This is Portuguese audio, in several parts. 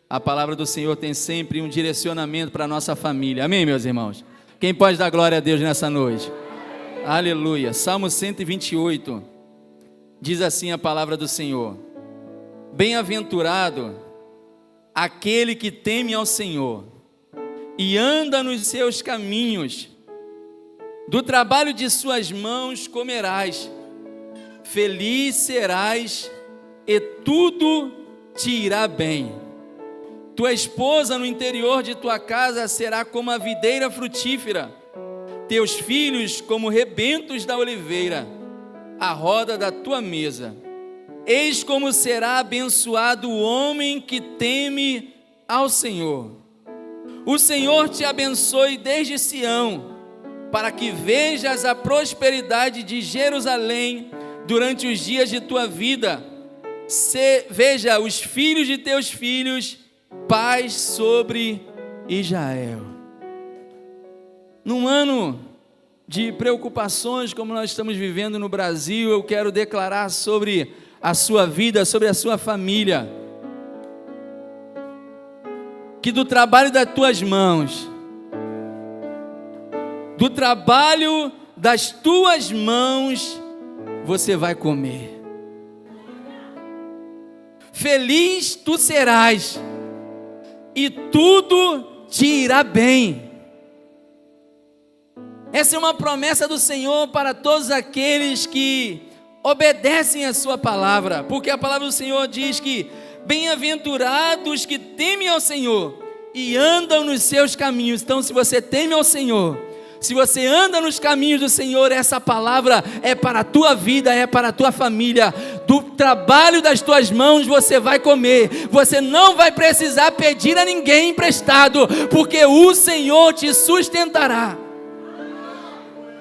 A palavra do Senhor tem sempre um direcionamento para a nossa família. Amém, meus irmãos? Quem pode dar glória a Deus nessa noite? Aleluia. Salmo 128 diz assim a palavra do Senhor: bem-aventurado aquele que teme ao Senhor e anda nos seus caminhos, do trabalho de suas mãos comerás, feliz serás e tudo te irá bem. Tua esposa no interior de tua casa será como a videira frutífera, teus filhos como rebentos da oliveira, à roda da tua mesa. Eis como será abençoado o homem que teme ao Senhor. O Senhor te abençoe desde Sião, para que vejas a prosperidade de Jerusalém durante os dias de tua vida. Veja os filhos de teus filhos, paz sobre Israel. Num ano de preocupações como nós estamos vivendo no Brasil, eu quero declarar sobre a sua vida, sobre a sua família, que do trabalho das tuas mãos, do trabalho das tuas mãos, você vai comer. Feliz tu serás, e tudo te irá bem. Essa é uma promessa do Senhor para todos aqueles que obedecem a sua palavra, porque a palavra do Senhor diz que bem-aventurados que temem ao Senhor e andam nos seus caminhos. Então, se você teme ao Senhor, se você anda nos caminhos do Senhor, essa palavra é para a tua vida, é para a tua família. Do trabalho das tuas mãos você vai comer. Você não vai precisar pedir a ninguém emprestado, porque o Senhor te sustentará.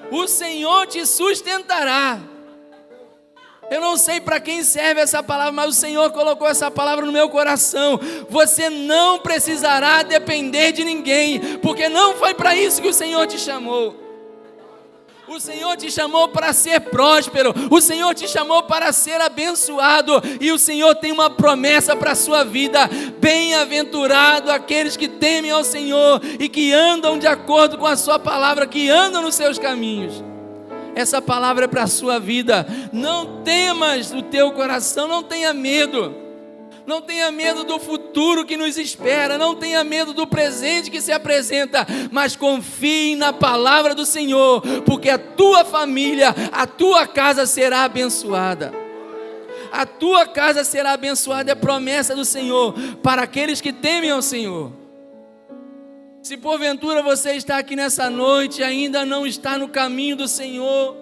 O Senhor te sustentará. Eu não sei para quem serve essa palavra, mas o Senhor colocou essa palavra no meu coração. Você não precisará depender de ninguém, porque não foi para isso que o Senhor te chamou. O Senhor te chamou para ser próspero, o Senhor te chamou para ser abençoado, e o Senhor tem uma promessa para a sua vida. Bem-aventurado aqueles que temem ao Senhor e que andam de acordo com a sua palavra, que andam nos seus caminhos. Essa palavra é para a sua vida. Não temas o teu coração, não tenha medo. Não tenha medo do futuro que nos espera, não tenha medo do presente que se apresenta, mas confie na palavra do Senhor, porque a tua família, a tua casa será abençoada. A tua casa será abençoada, é promessa do Senhor para aqueles que temem ao Senhor. Se porventura você está aqui nessa noite e ainda não está no caminho do Senhor,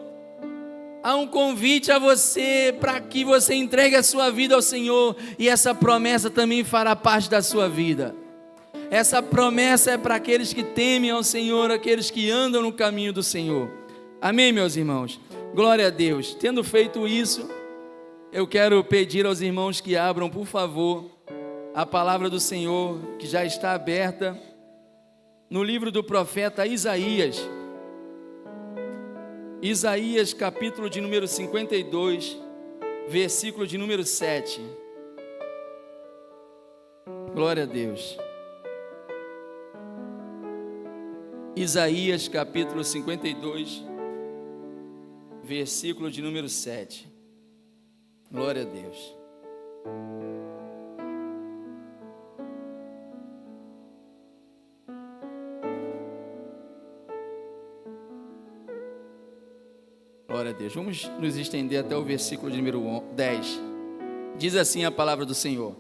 há um convite a você para que você entregue a sua vida ao Senhor, e essa promessa também fará parte da sua vida. Essa promessa é para aqueles que temem ao Senhor, aqueles que andam no caminho do Senhor. Amém, meus irmãos? Glória a Deus. Tendo feito isso, eu quero pedir aos irmãos que abram, por favor, a palavra do Senhor, que já está aberta no livro do profeta Isaías. Isaías, capítulo de número 52, versículo de número 7. Glória a Deus. Isaías, capítulo 52, versículo de número 7. Glória a Deus. Glória a Deus. Vamos nos estender até o versículo de número 10. Diz assim a palavra do Senhor: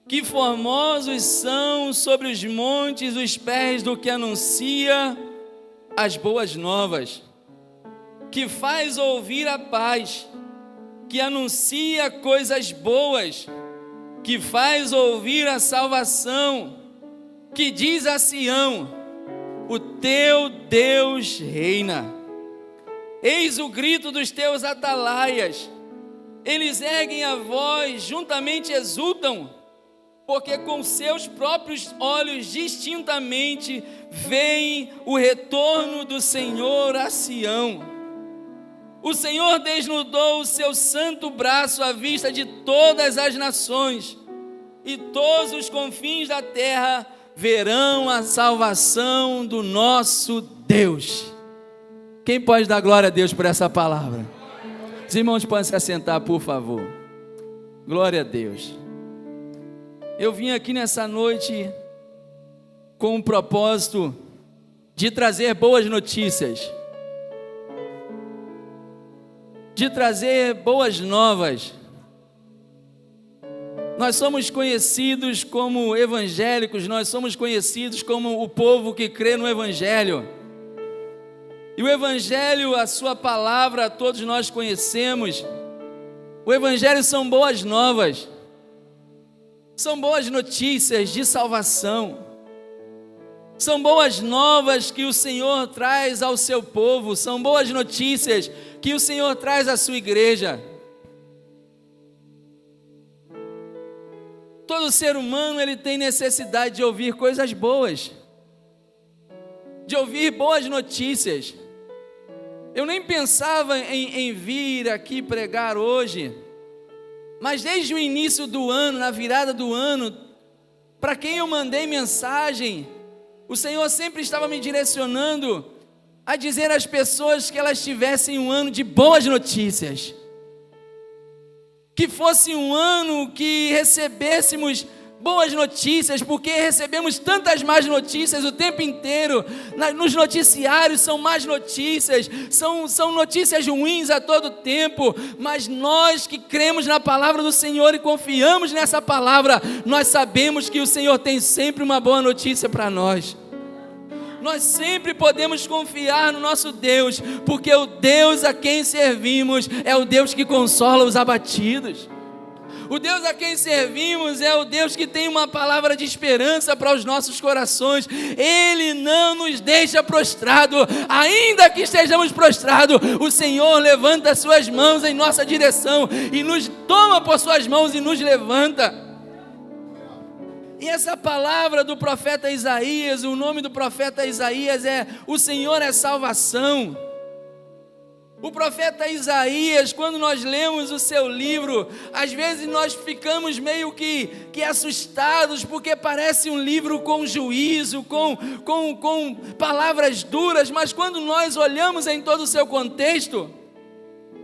que formosos são sobre os montes os pés do que anuncia as boas novas, que faz ouvir a paz, que anuncia coisas boas, que faz ouvir a salvação, que diz a Sião: o teu Deus reina. Eis o grito dos teus atalaias, eles erguem a voz, juntamente exultam, porque com seus próprios olhos distintamente veem o retorno do Senhor a Sião. O Senhor desnudou o seu santo braço à vista de todas as nações. e todos os confins da terra verão a salvação do nosso Deus. Quem pode dar glória a Deus por essa palavra? Os irmãos podem se assentar, por favor. Glória a Deus. Eu vim aqui nessa noite com o propósito de trazer boas notícias, de trazer boas novas. Nós somos conhecidos como evangélicos, nós somos conhecidos como o povo que crê no Evangelho. E o Evangelho, a sua palavra, todos nós conhecemos. O Evangelho são boas novas, são boas notícias de salvação, são boas novas que o Senhor traz ao seu povo, são boas notícias que o Senhor traz à sua igreja. Todo ser humano, ele tem necessidade de ouvir coisas boas, de ouvir boas notícias. Eu nem pensava em vir aqui pregar hoje, mas desde o início do ano, na virada do ano, para quem eu mandei mensagem, o Senhor sempre estava me direcionando a dizer às pessoas que elas tivessem um ano de boas notícias, que fosse um ano que recebêssemos boas notícias, porque recebemos tantas más notícias o tempo inteiro. Nos noticiários são más notícias, são notícias ruins a todo tempo, mas nós que cremos na palavra do Senhor e confiamos nessa palavra, nós sabemos que o Senhor tem sempre uma boa notícia para nós. Nós sempre podemos confiar no nosso Deus, porque o Deus a quem servimos é o Deus que consola os abatidos. O Deus a quem servimos é o Deus que tem uma palavra de esperança para os nossos corações. Ele não nos deixa prostrado, ainda que estejamos prostrados, o Senhor levanta as suas mãos em nossa direção e nos toma por suas mãos e nos levanta. E essa palavra do profeta Isaías, o nome do profeta Isaías é "O Senhor é salvação". O profeta Isaías, quando nós lemos o seu livro, às vezes nós ficamos meio que assustados, porque parece um livro com juízo, com palavras duras, mas quando nós olhamos em todo o seu contexto,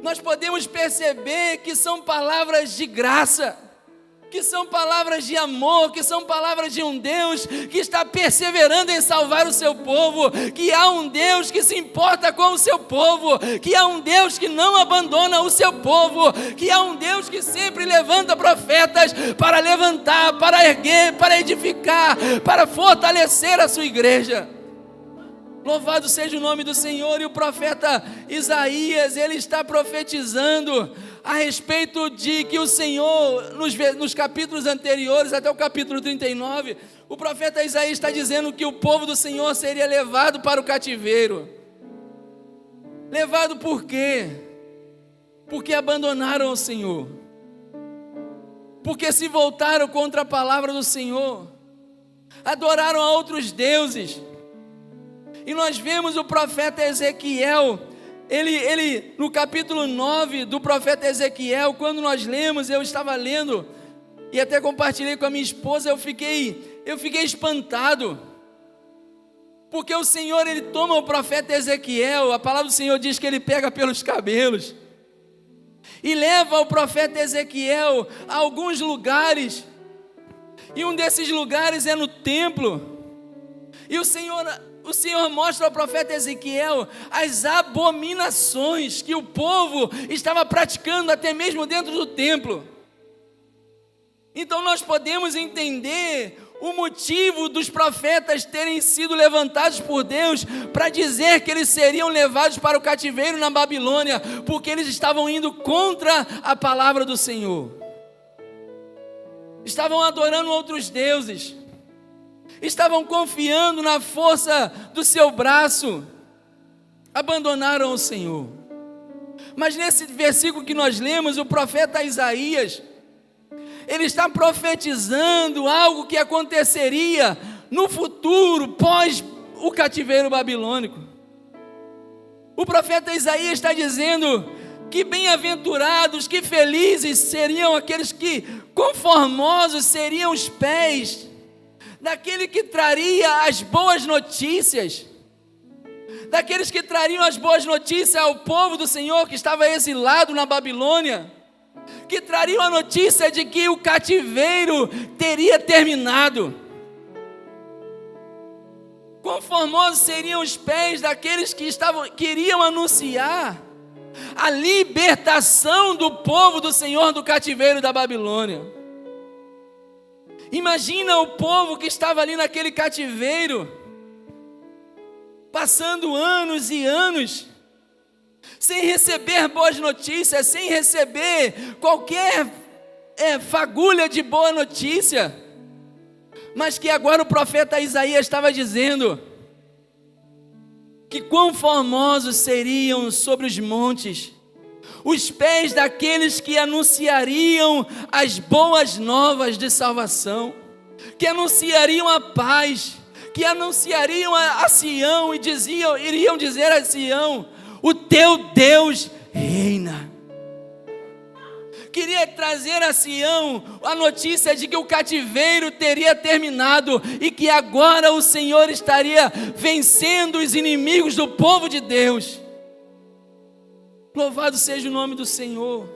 nós podemos perceber que são palavras de graça, que são palavras de amor, que são palavras de um Deus que está perseverando em salvar o seu povo, que há um Deus que se importa com o seu povo, que há um Deus que não abandona o seu povo, que há um Deus que sempre levanta profetas para levantar, para erguer, para edificar, para fortalecer a sua igreja. Louvado seja o nome do Senhor. E o profeta Isaías, ele está profetizando a respeito de que o Senhor, nos capítulos anteriores, até o capítulo 39, o profeta Isaías está dizendo que o povo do Senhor seria levado para o cativeiro. Levado por quê? Porque abandonaram o Senhor, porque se voltaram contra a palavra do Senhor, adoraram a outros deuses. E nós vemos o profeta Ezequiel, ele no capítulo 9 do profeta Ezequiel, quando nós lemos, eu estava lendo, e até compartilhei com a minha esposa, eu fiquei espantado, porque o Senhor, ele toma o profeta Ezequiel, a palavra do Senhor diz que ele pega pelos cabelos, e leva o profeta Ezequiel a alguns lugares, e um desses lugares é no templo, e o Senhor mostra ao profeta Ezequiel as abominações que o povo estava praticando até mesmo dentro do templo. Então nós podemos entender o motivo dos profetas terem sido levantados por Deus para dizer que eles seriam levados para o cativeiro na Babilônia, porque eles estavam indo contra a palavra do Senhor, estavam adorando outros deuses, estavam confiando na força do seu braço, abandonaram o Senhor. Mas nesse versículo que nós lemos, o profeta Isaías, ele está profetizando algo que aconteceria no futuro, pós o cativeiro babilônico. O profeta Isaías está dizendo Que bem-aventurados, que felizes seriam aqueles que, conformosos seriam os pés daquele que traria as boas notícias, daqueles que trariam as boas notícias ao povo do Senhor que estava exilado na Babilônia, que trariam a notícia de que o cativeiro teria terminado. Conformosos seriam os pés daqueles que queriam anunciar a libertação do povo do Senhor do cativeiro da Babilônia. Imagina o povo que estava ali naquele cativeiro, passando anos e anos, sem receber boas notícias, sem receber qualquer fagulha de boa notícia, mas que agora o profeta Isaías estava dizendo que quão formosos seriam sobre os montes os pés daqueles que anunciariam as boas novas de salvação, que anunciariam a paz, que anunciariam a Sião e iriam dizer a Sião: o teu Deus reina. Queria trazer a Sião a notícia de que o cativeiro teria terminado e que agora o Senhor estaria vencendo os inimigos do povo de Deus. Louvado seja o nome do Senhor.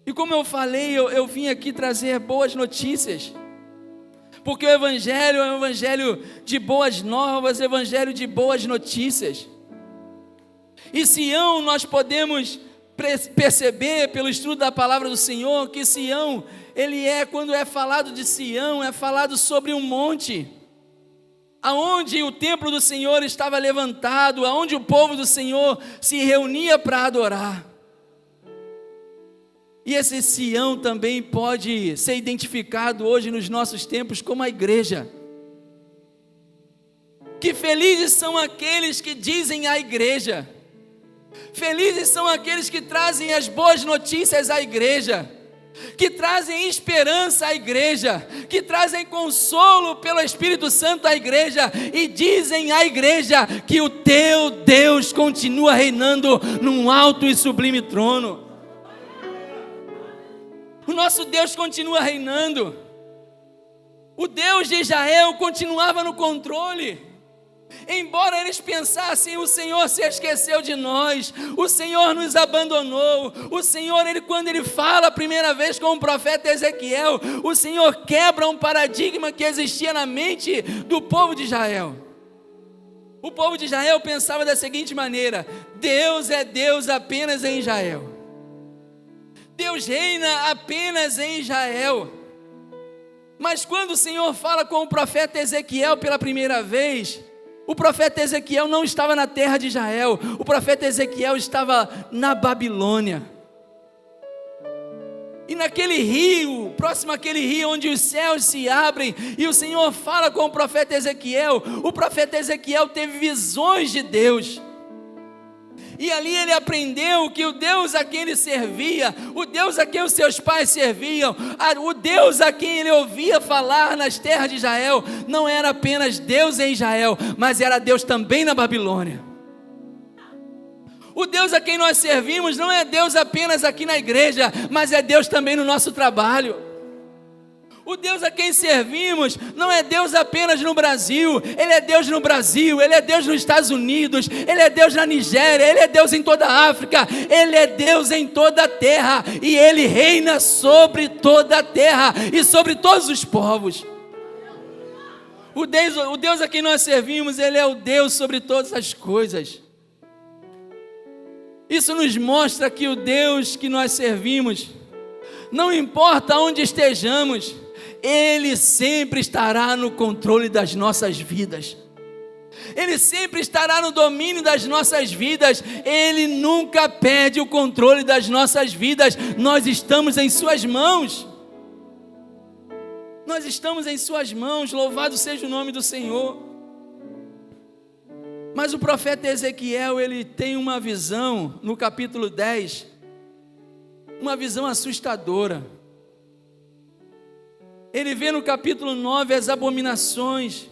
E como eu falei, eu vim aqui trazer boas notícias, porque o Evangelho é um Evangelho de boas novas, Evangelho de boas notícias. E Sião, nós podemos perceber pelo estudo da palavra do Senhor que Sião, quando é falado de Sião, é falado sobre um monte, aonde o templo do Senhor estava levantado, aonde o povo do Senhor se reunia para adorar. E esse Sião também pode ser identificado hoje nos nossos tempos como a igreja. Que felizes são aqueles que dizem à igreja, felizes são aqueles que trazem as boas notícias à igreja, que trazem esperança à igreja, que trazem consolo pelo Espírito Santo à igreja e dizem à igreja que o teu Deus continua reinando num alto e sublime trono. O nosso Deus continua reinando. O Deus de Israel continuava no controle. Embora eles pensassem: o Senhor se esqueceu de nós, o Senhor nos abandonou, o Senhor, quando Ele fala a primeira vez com o profeta Ezequiel, o Senhor quebra um paradigma que existia na mente do povo de Israel. O povo de Israel pensava da seguinte maneira: Deus é Deus apenas em Israel, Deus reina apenas em Israel. Mas quando o Senhor fala com o profeta Ezequiel pela primeira vez, o profeta Ezequiel não estava na terra de Israel, o profeta Ezequiel estava na Babilônia. E naquele rio, próximo àquele rio onde os céus se abrem, e o Senhor fala com o profeta Ezequiel teve visões de Deus. E ali ele aprendeu que o Deus a quem ele servia, o Deus a quem os seus pais serviam, o Deus a quem ele ouvia falar nas terras de Israel, não era apenas Deus em Israel, mas era Deus também na Babilônia. O Deus a quem nós servimos não é Deus apenas aqui na igreja, mas é Deus também no nosso trabalho. O Deus a quem servimos não é Deus apenas no Brasil, Ele é Deus no Brasil, Ele é Deus nos Estados Unidos, Ele é Deus na Nigéria, Ele é Deus em toda a África, Ele é Deus em toda a terra, e Ele reina sobre toda a terra e sobre todos os povos. O Deus a quem nós servimos, Ele é o Deus sobre todas as coisas. Isso nos mostra que o Deus que nós servimos, não importa onde estejamos, Ele sempre estará no controle das nossas vidas. Ele sempre estará no domínio das nossas vidas. Ele nunca perde o controle das nossas vidas. Nós estamos em suas mãos. Nós estamos em suas mãos. Louvado seja o nome do Senhor. Mas o profeta Ezequiel, ele tem uma visão no capítulo 10, uma visão assustadora. Ele vê no capítulo 9 as abominações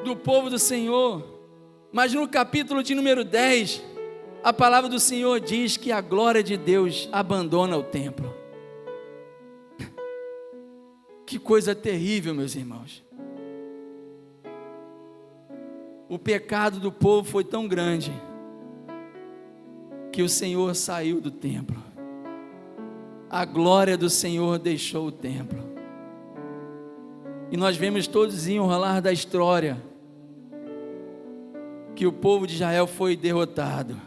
do povo do Senhor, mas no capítulo de número 10, a palavra do Senhor diz que a glória de Deus abandona o templo. Que coisa terrível, meus irmãos. O pecado do povo foi tão grande que o Senhor saiu do templo. A glória do Senhor deixou o templo. E nós vemos todos o desenrolar da história que o povo de Israel foi derrotado,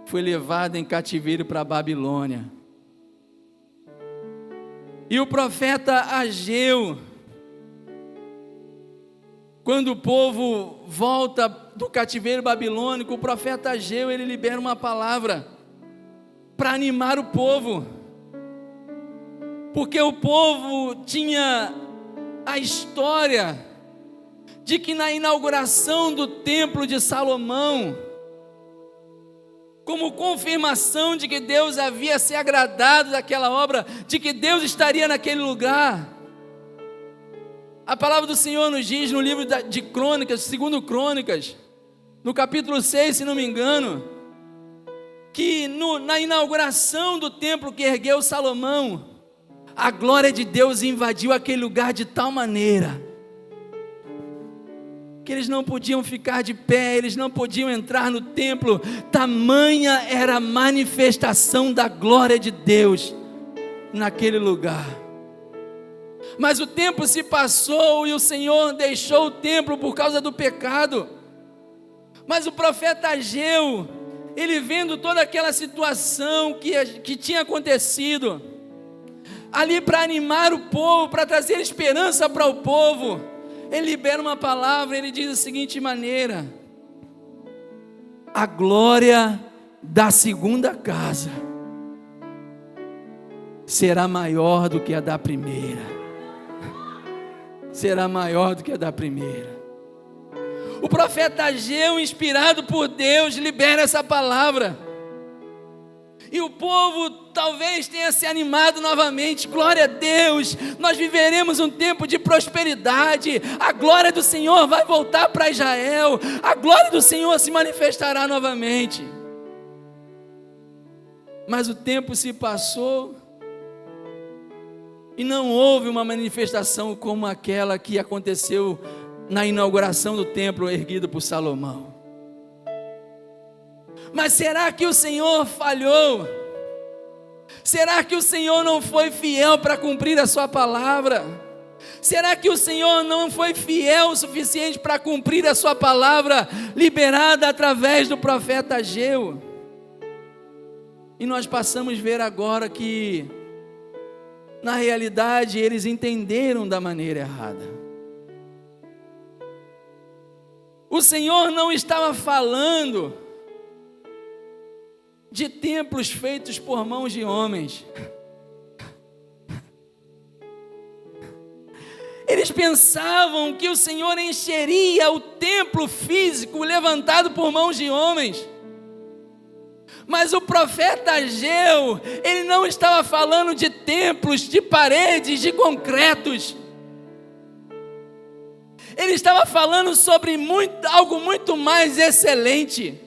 foi levado em cativeiro para a Babilônia. E o profeta Ageu, quando o povo volta do cativeiro babilônico, o profeta Ageu, ele libera uma palavra para animar o povo, porque o povo tinha a história de que na inauguração do templo de Salomão, como confirmação de que Deus havia se agradado daquela obra, de que Deus estaria naquele lugar, a palavra do Senhor nos diz no livro de Crônicas, 2 Crônicas, no capítulo 6, se não me engano, que na inauguração do templo que ergueu Salomão, a glória de Deus invadiu aquele lugar de tal maneira que eles não podiam ficar de pé, eles não podiam entrar no templo, tamanha era a manifestação da glória de Deus naquele lugar. Mas o tempo se passou e o Senhor deixou o templo por causa do pecado. Mas o profeta Ageu, ele vendo toda aquela situação que tinha acontecido, ali para animar o povo, para trazer esperança para o povo, ele libera uma palavra, ele diz da seguinte maneira: a glória da segunda casa será maior do que a da primeira. Será maior do que a da primeira. O profeta Ageu, inspirado por Deus, libera essa palavra. E o povo talvez tenha se animado novamente. Glória a Deus, nós viveremos um tempo de prosperidade. A glória do Senhor vai voltar para Israel. A glória do Senhor se manifestará novamente. Mas o tempo se passou e não houve uma manifestação como aquela que aconteceu na inauguração do templo erguido por Salomão. Mas será que o Senhor falhou? Será que o Senhor não foi fiel para cumprir a sua palavra? Será que o Senhor não foi fiel o suficiente para cumprir a sua palavra liberada através do profeta Ageu? E nós passamos a ver agora que, na realidade, eles entenderam da maneira errada. O Senhor não estava falando de templos feitos por mãos de homens. Eles pensavam que o Senhor encheria o templo físico levantado por mãos de homens. Mas o profeta Ageu, ele não estava falando de templos, de paredes, de concretos. Ele estava falando sobre algo muito mais excelente.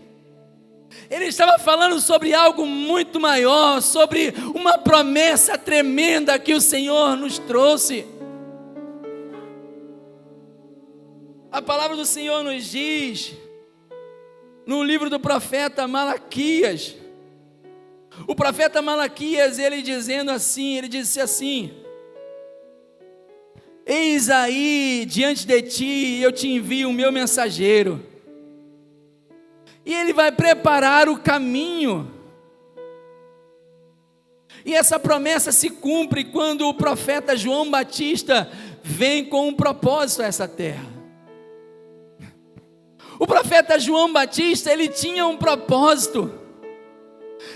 Ele estava falando sobre algo muito maior, sobre uma promessa tremenda que o Senhor nos trouxe. A palavra do Senhor nos diz, no livro do profeta Malaquias, o profeta Malaquias, ele disse assim: eis aí, diante de ti, eu te envio o meu mensageiro, e ele vai preparar o caminho. E essa promessa se cumpre quando o profeta João Batista vem com um propósito a essa terra. O profeta João Batista, ele tinha um propósito,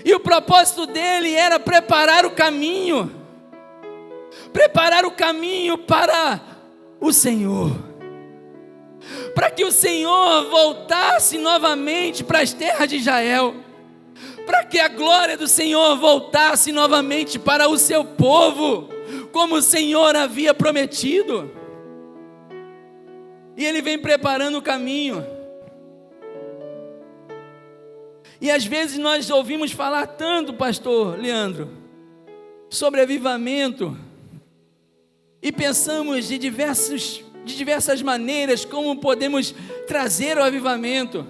e o propósito dele era preparar o caminho para o Senhor, para que o Senhor voltasse novamente para as terras de Israel, para que a glória do Senhor voltasse novamente para o seu povo, como o Senhor havia prometido. E ele vem preparando o caminho. E às vezes nós ouvimos falar tanto, pastor Leandro, sobre avivamento, e pensamos de diversas maneiras como podemos trazer o avivamento.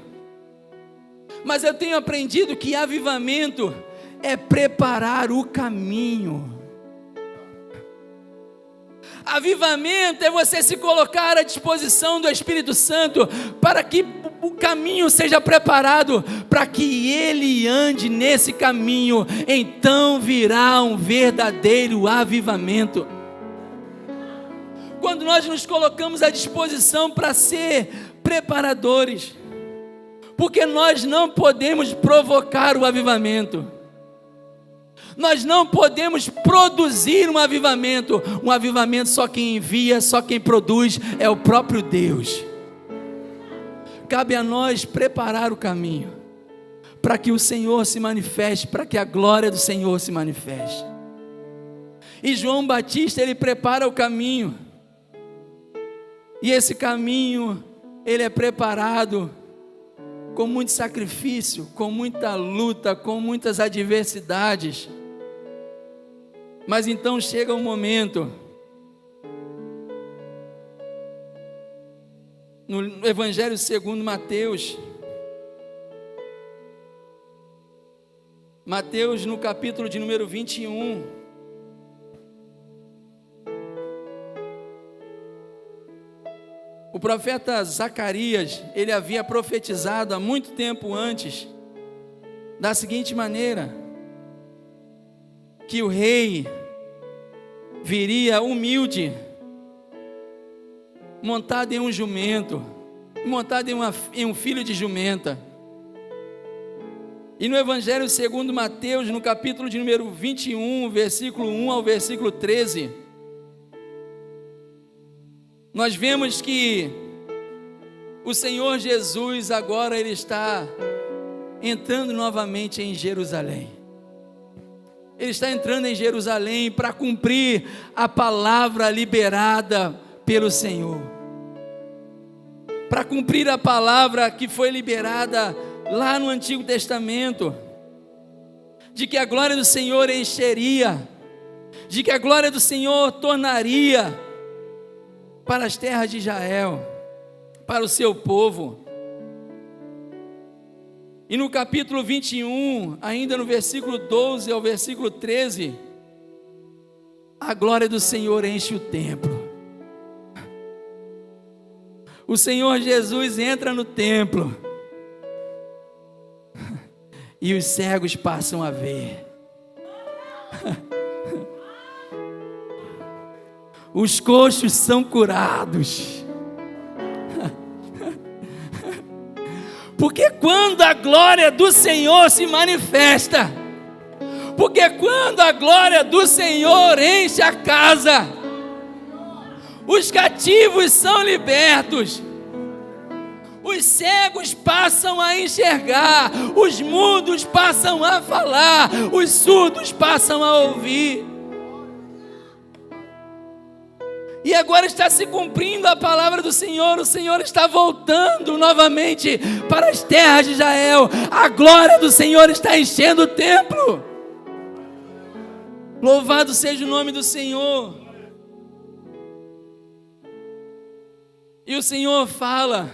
Mas eu tenho aprendido que avivamento é preparar o caminho. Avivamento é você se colocar à disposição do Espírito Santo para que o caminho seja preparado, para que ele ande nesse caminho. Então virá um verdadeiro avivamento. Quando nós nos colocamos à disposição para ser preparadores, porque nós não podemos provocar o avivamento. Nós não podemos produzir um avivamento. Um avivamento só quem envia, só quem produz é o próprio Deus. Cabe a nós preparar o caminho para que o Senhor se manifeste, para que a glória do Senhor se manifeste. E João Batista, ele prepara o caminho. E esse caminho, ele é preparado com muito sacrifício, com muita luta, com muitas adversidades. Mas então chega um momento, no Evangelho segundo Mateus, no capítulo de número 21, o profeta Zacarias, ele havia profetizado há muito tempo antes, da seguinte maneira: que o rei viria humilde, montado em um jumento, montado em um filho de jumenta. E no Evangelho segundo Mateus, no capítulo de número 21, versículo 1 ao versículo 13, nós vemos que o Senhor Jesus agora ele está entrando novamente em Jerusalém. Ele está entrando em Jerusalém para cumprir a palavra liberada pelo Senhor, para cumprir a palavra que foi liberada lá no Antigo Testamento, de que a glória do Senhor encheria, de que a glória do Senhor tornaria para as terras de Israel, para o seu povo. E no capítulo 21, ainda no versículo 12 ao versículo 13, a glória do Senhor enche o templo. O Senhor Jesus entra no templo e os cegos passam a ver. Os coxos são curados. Porque quando a glória do Senhor se manifesta, porque quando a glória do Senhor enche a casa, os cativos são libertos, os cegos passam a enxergar, os mudos passam a falar, os surdos passam a ouvir. E agora está se cumprindo a palavra do Senhor. O Senhor está voltando novamente para as terras de Israel. A glória do Senhor está enchendo o templo. Louvado seja o nome do Senhor. E o Senhor fala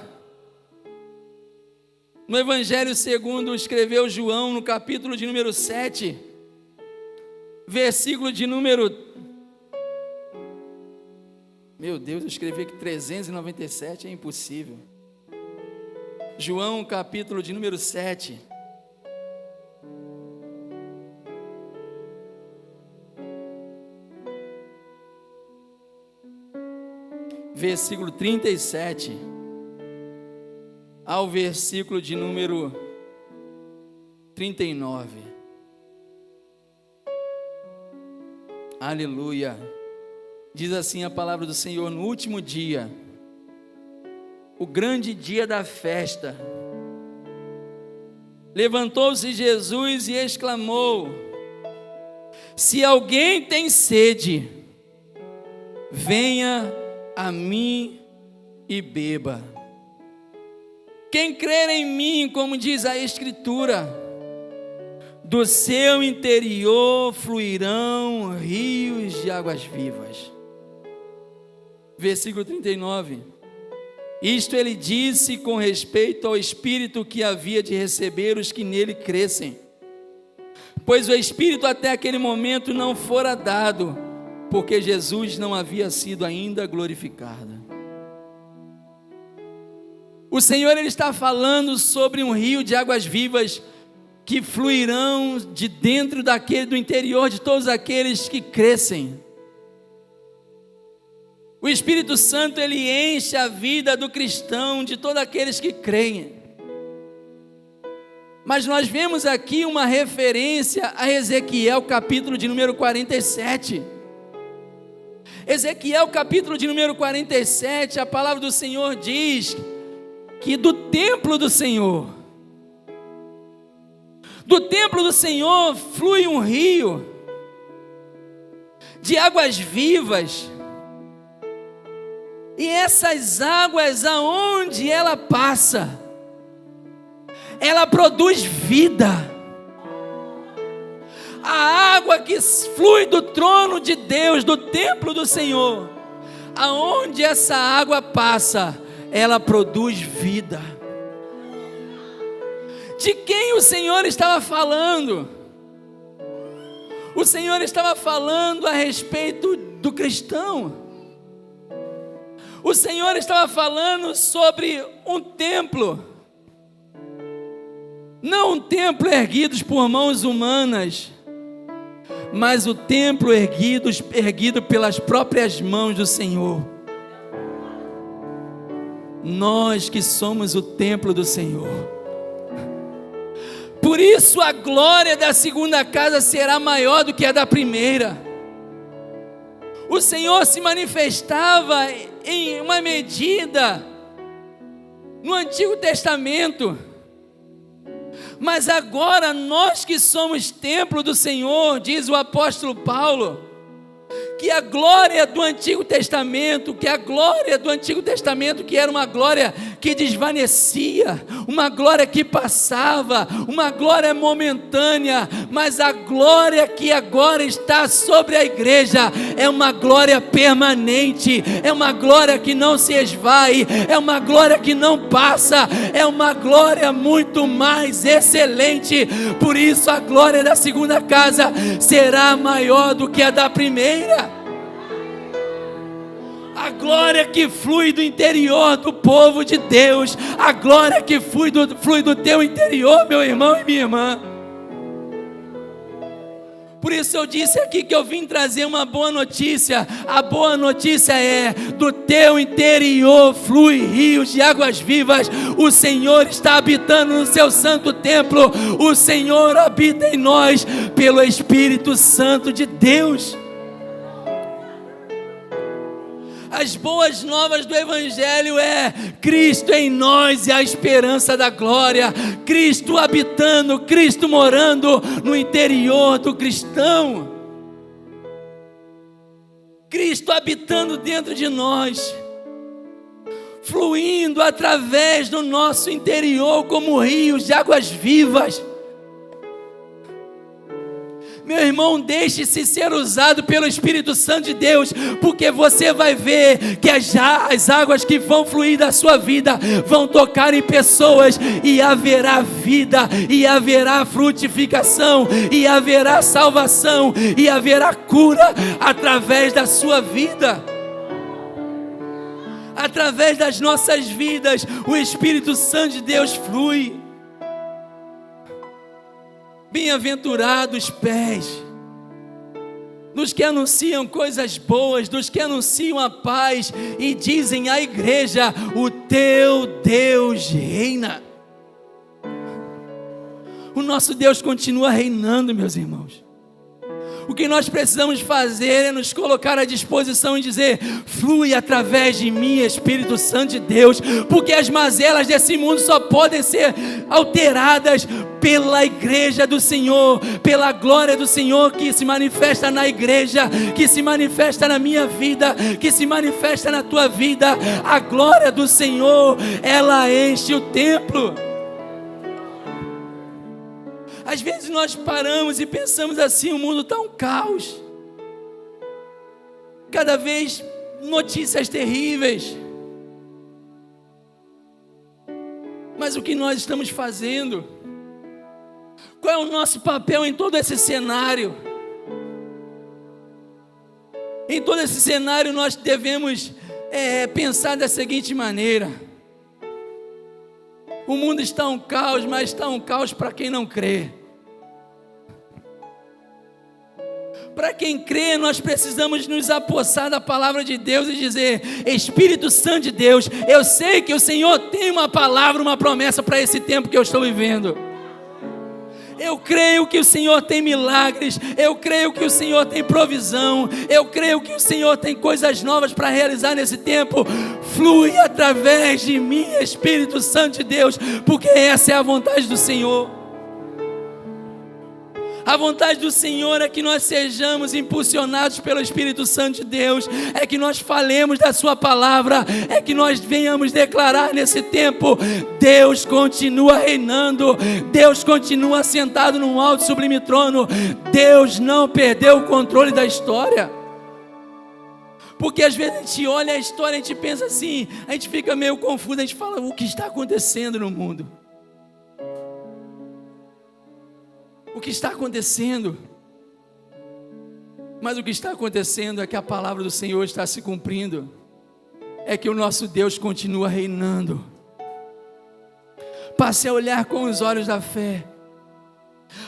no Evangelho segundo escreveu João, no capítulo de número 7, versículo de número... Meu Deus, eu escrevi aqui 397, é impossível. João, capítulo de número 7. Versículo 37 ao versículo de número 39. Aleluia. Diz assim a palavra do Senhor: no último dia, o grande dia da festa, levantou-se Jesus e exclamou: se alguém tem sede, venha a mim e beba. Quem crer em mim, como diz a Escritura, do seu interior fluirão rios de águas vivas. Versículo 39. Isto ele disse com respeito ao Espírito que havia de receber os que nele crescem, pois o Espírito até aquele momento não fora dado, porque Jesus não havia sido ainda glorificado. O Senhor ele está falando sobre um rio de águas vivas que fluirão de dentro do interior de todos aqueles que crescem. O Espírito Santo ele enche a vida do cristão, de todos aqueles que creem. Mas nós vemos aqui uma referência a Ezequiel, capítulo de número 47. Ezequiel, capítulo de número 47, a palavra do Senhor diz que do templo do Senhor flui um rio de águas vivas, e essas águas, aonde ela passa, ela produz vida. A água que flui do trono de Deus, do templo do Senhor, aonde essa água passa, ela produz vida. De quem o Senhor estava falando? O Senhor estava falando a respeito do cristão. O Senhor estava falando sobre um templo, não um templo erguido por mãos humanas, mas o templo erguido pelas próprias mãos do Senhor. Nós que somos o templo do Senhor. Por isso a glória da segunda casa será maior do que a da primeira. O Senhor se manifestava em uma medida no Antigo Testamento, mas agora nós que somos templo do Senhor, diz o apóstolo Paulo, que a glória do Antigo Testamento, que era uma glória que desvanecia, uma glória que passava, uma glória momentânea, mas a glória que agora está sobre a igreja é uma glória permanente, é uma glória que não se esvai, é uma glória que não passa, é uma glória muito mais excelente. Por isso a glória da segunda casa será maior do que a da primeira. A glória que flui do interior do povo de Deus, a glória que flui do teu interior, meu irmão e minha irmã. Por isso eu disse aqui que eu vim trazer uma boa notícia. A boa notícia é: do teu interior flui rios de águas vivas. O Senhor está habitando no seu santo templo. O Senhor habita em nós pelo Espírito Santo de Deus. As boas novas do Evangelho é Cristo em nós e a esperança da glória. Cristo habitando, Cristo morando no interior do cristão. Cristo habitando dentro de nós, fluindo através do nosso interior como rios de águas vivas. Meu irmão, deixe-se ser usado pelo Espírito Santo de Deus, porque você vai ver que as águas que vão fluir da sua vida vão tocar em pessoas, e haverá vida, e haverá frutificação, e haverá salvação, e haverá cura através da sua vida. Através das nossas vidas, o Espírito Santo de Deus flui. Bem-aventurados os pés dos que anunciam coisas boas, dos que anunciam a paz e dizem à igreja: o teu Deus reina. O nosso Deus continua reinando, meus irmãos. O que nós precisamos fazer é nos colocar à disposição e dizer: flui através de mim, Espírito Santo de Deus, porque as mazelas desse mundo só podem ser alteradas pela igreja do Senhor, pela glória do Senhor que se manifesta na igreja, que se manifesta na minha vida, que se manifesta na tua vida. A glória do Senhor, ela enche o templo. Às vezes nós paramos e pensamos assim: o mundo está um caos, cada vez notícias terríveis. Mas o que nós estamos fazendo? Qual é o nosso papel em todo esse cenário? Em todo esse cenário nós devemos pensar da seguinte maneira: o mundo está um caos, mas está um caos para quem não crê. Para quem crê, nós precisamos nos apossar da palavra de Deus e dizer: Espírito Santo de Deus, eu sei que o Senhor tem uma palavra, uma promessa para esse tempo que eu estou vivendo. Eu creio que o Senhor tem milagres, eu creio que o Senhor tem provisão, eu creio que o Senhor tem coisas novas para realizar nesse tempo. Flui através de mim, Espírito Santo de Deus, porque essa é a vontade do Senhor. A vontade do Senhor é que nós sejamos impulsionados pelo Espírito Santo de Deus, é que nós falemos da sua palavra, é que nós venhamos declarar nesse tempo: Deus continua reinando, Deus continua sentado num alto e sublime trono, Deus não perdeu o controle da história. Porque às vezes a gente olha a história e a gente pensa assim, a gente fica meio confuso, a gente fala: o que está acontecendo no mundo? O que está acontecendo? Mas o que está acontecendo é que a palavra do Senhor está se cumprindo, é que o nosso Deus continua reinando. Passe a olhar com os olhos da fé,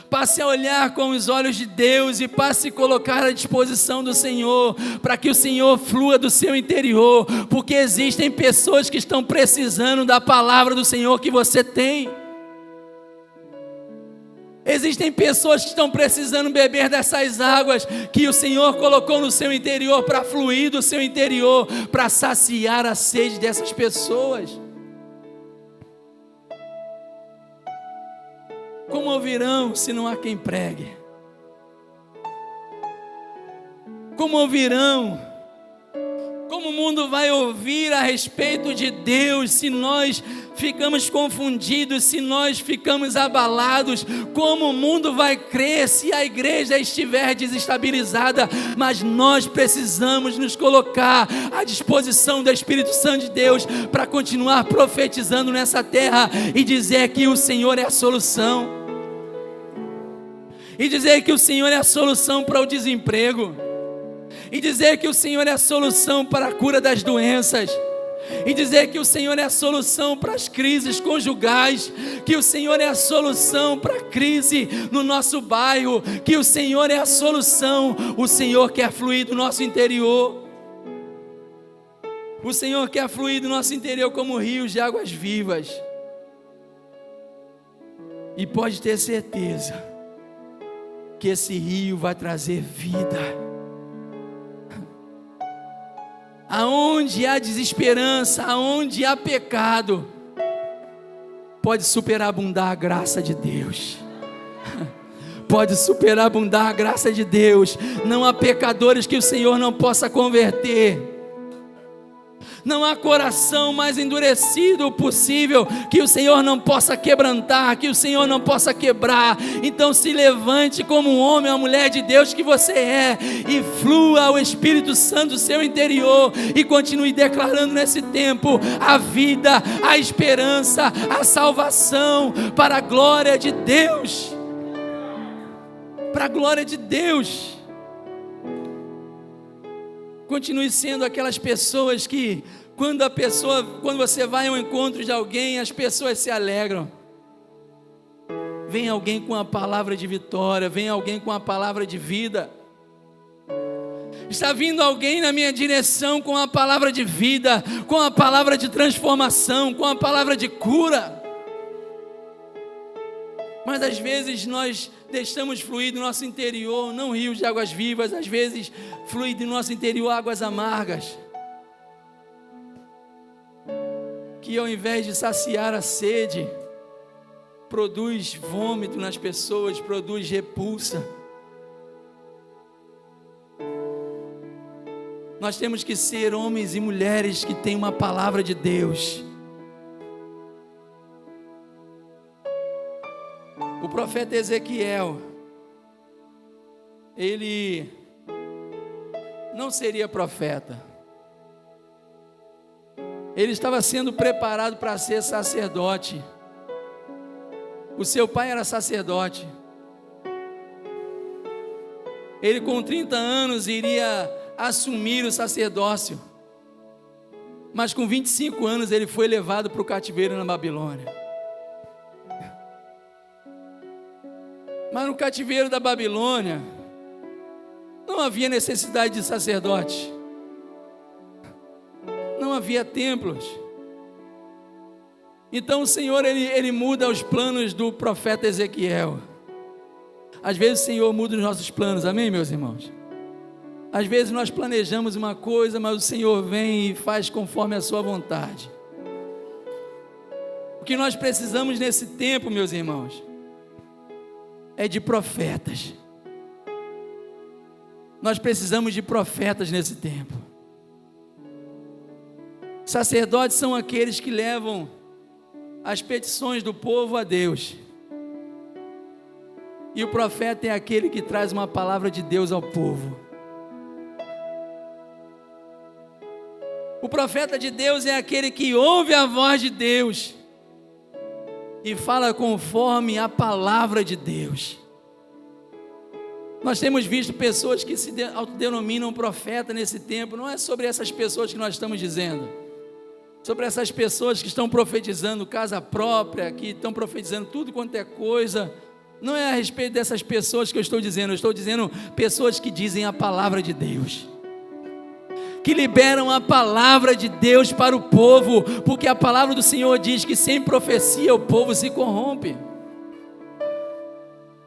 passe a olhar com os olhos de Deus e passe a colocar à disposição do Senhor, para que o Senhor flua do seu interior, porque existem pessoas que estão precisando da palavra do Senhor que você tem. Existem pessoas que estão precisando beber dessas águas que o Senhor colocou no seu interior, para fluir do seu interior, para saciar a sede dessas pessoas. Como ouvirão se não há quem pregue? Como ouvirão? Como o mundo vai ouvir a respeito de Deus se nós ficamos confundidos, se nós ficamos abalados? Como o mundo vai crer se a igreja estiver desestabilizada? Mas nós precisamos nos colocar à disposição do Espírito Santo de Deus para continuar profetizando nessa terra e dizer que o Senhor é a solução. E dizer que o Senhor é a solução para o desemprego. E dizer que o Senhor é a solução para a cura das doenças. E dizer que o Senhor é a solução para as crises conjugais. Que o Senhor é a solução para a crise no nosso bairro. Que o Senhor é a solução. O Senhor quer fluir do nosso interior. O Senhor quer fluir do nosso interior como rios de águas vivas. E pode ter certeza que esse rio vai trazer vida. Aonde há desesperança, aonde há pecado, pode superabundar a graça de Deus. Pode superabundar a graça de Deus. Não há pecadores que o Senhor não possa converter. Não há coração mais endurecido possível que o Senhor não possa quebrantar, que o Senhor não possa quebrar. Então se levante como um homem, uma mulher de Deus que você é, e flua o Espírito Santo do seu interior, e continue declarando nesse tempo a vida, a esperança, a salvação, para a glória de Deus. Para a glória de Deus. Continue sendo aquelas pessoas que, quando você vai ao encontro de alguém, as pessoas se alegram. Vem alguém com a palavra de vitória, vem alguém com a palavra de vida. Está vindo alguém na minha direção com a palavra de vida, com a palavra de transformação, com a palavra de cura. Mas às vezes nós deixamos fluir do nosso interior, não rios de águas vivas, às vezes flui do nosso interior águas amargas, que ao invés de saciar a sede, produz vômito nas pessoas, produz repulsa. Nós temos que ser homens e mulheres que têm uma palavra de Deus. O profeta Ezequiel, ele não seria profeta. Ele estava sendo preparado para ser sacerdote. O seu pai era sacerdote. Ele com 30 anos iria assumir o sacerdócio. Mas com 25 anos ele foi levado para o cativeiro na Babilônia. Mas no cativeiro da Babilônia não havia necessidade de sacerdote. Não havia templos. Então o Senhor ele muda os planos do profeta Ezequiel. Às vezes o Senhor muda os nossos planos, amém, meus irmãos? Às vezes nós planejamos uma coisa, mas o Senhor vem e faz conforme a sua vontade. O que nós precisamos nesse tempo, meus irmãos, é de profetas. Nós precisamos de profetas nesse tempo. Sacerdotes são aqueles que levam as petições do povo a Deus. E o profeta é aquele que traz uma palavra de Deus ao povo. O profeta de Deus é aquele que ouve a voz de Deus e fala conforme a palavra de Deus. Nós temos visto pessoas que se autodenominam profeta nesse tempo. Não é sobre essas pessoas que nós estamos dizendo. Sobre essas pessoas que estão profetizando casa própria, que estão profetizando tudo quanto é coisa. Não é a respeito dessas pessoas que eu estou estou dizendo pessoas que dizem a palavra de Deus, que liberam a palavra de Deus para o povo, porque a palavra do Senhor diz que sem profecia o povo se corrompe.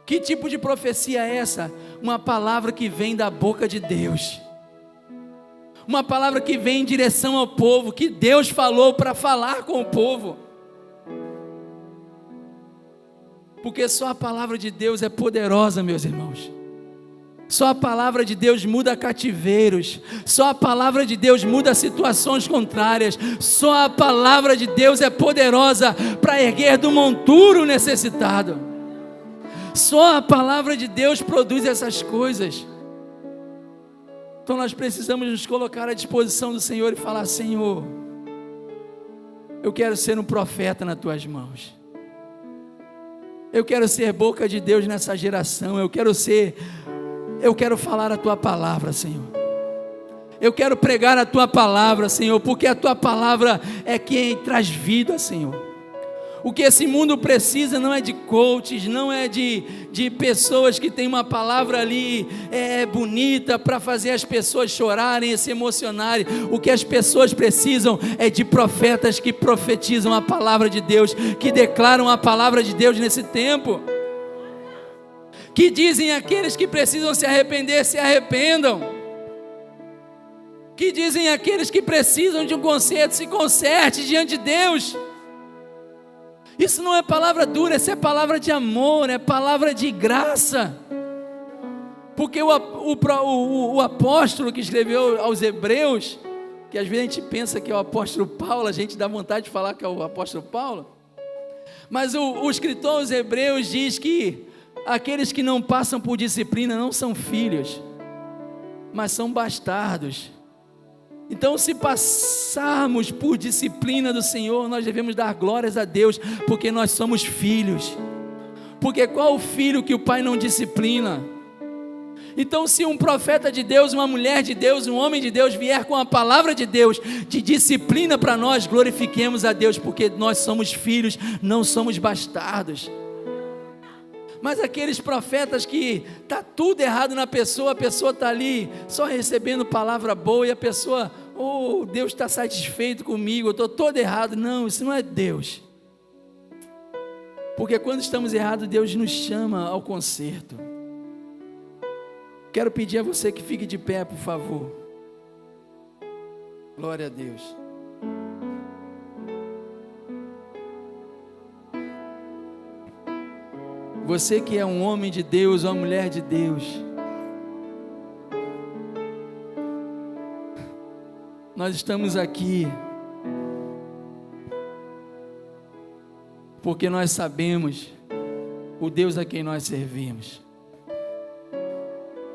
Que tipo de profecia é essa? Uma palavra que vem da boca de Deus, uma palavra que vem em direção ao povo, que Deus falou para falar com o povo. Porque só a palavra de Deus é poderosa, meus irmãos. Só a palavra de Deus muda cativeiros. Só a palavra de Deus muda situações contrárias. Só a palavra de Deus é poderosa para erguer do monturo o necessitado. Só a palavra de Deus produz essas coisas. Então nós precisamos nos colocar à disposição do Senhor e falar: Senhor, eu quero ser um profeta nas tuas mãos. Eu quero ser boca de Deus nessa geração. Eu quero falar a tua palavra, Senhor. Eu quero pregar a tua palavra, Senhor, porque a tua palavra é quem traz vida, Senhor. O que esse mundo precisa não é de coaches, não é de pessoas que têm uma palavra ali bonita para fazer as pessoas chorarem e se emocionarem. O que as pessoas precisam é de profetas que profetizam a palavra de Deus, que declaram a palavra de Deus nesse tempo, que dizem àqueles que precisam se arrepender, se arrependam, que dizem àqueles que precisam de um conserto, se conserte diante de Deus. Isso não é palavra dura, isso é palavra de amor, é palavra de graça. Porque o apóstolo que escreveu aos Hebreus, que às vezes a gente pensa que é o apóstolo Paulo, a gente dá vontade de falar que é o apóstolo Paulo, mas o escritor aos Hebreus diz que aqueles que não passam por disciplina não são filhos, mas são bastardos. Então, se passarmos por disciplina do Senhor, nós devemos dar glórias a Deus, porque nós somos filhos. Porque qual o filho que o pai não disciplina? Então, se um profeta de Deus, uma mulher de Deus, um homem de Deus vier com a palavra de Deus, de disciplina para nós, glorifiquemos a Deus, porque nós somos filhos, não somos bastardos. Mas aqueles profetas que está tudo errado na pessoa, a pessoa está ali só recebendo palavra boa e a pessoa, Deus está satisfeito comigo, eu estou todo errado. Não, isso não é Deus. Porque quando estamos errados, Deus nos chama ao conserto. Quero pedir a você que fique de pé, por favor. Glória a Deus. Você que é um homem de Deus, uma mulher de Deus, nós estamos aqui porque nós sabemos o Deus a quem nós servimos.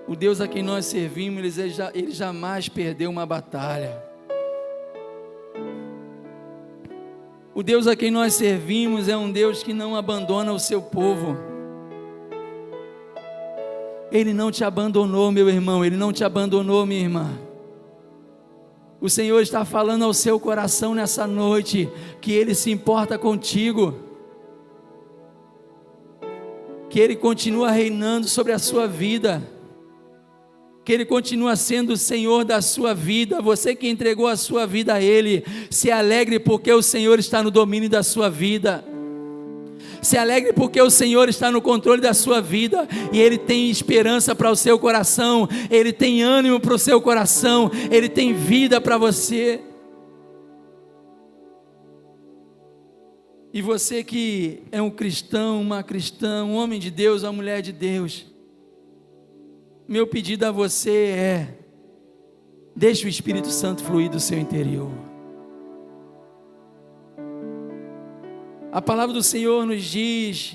O Deus a quem nós servimos, ele jamais perdeu uma batalha. O Deus a quem nós servimos é um Deus que não abandona o seu povo. Ele não te abandonou, meu irmão, Ele não te abandonou, minha irmã. O Senhor está falando ao seu coração nessa noite, que Ele se importa contigo, que Ele continua reinando sobre a sua vida, que Ele continua sendo o Senhor da sua vida. Você que entregou a sua vida a Ele, se alegre porque o Senhor está no domínio da sua vida. Se alegre porque o Senhor está no controle da sua vida, e Ele tem esperança para o seu coração, Ele tem ânimo para o seu coração, Ele tem vida para você. E você que é um cristão, uma cristã, um homem de Deus, uma mulher de Deus, meu pedido a você é: deixe o Espírito Santo fluir do seu interior. A palavra do Senhor nos diz,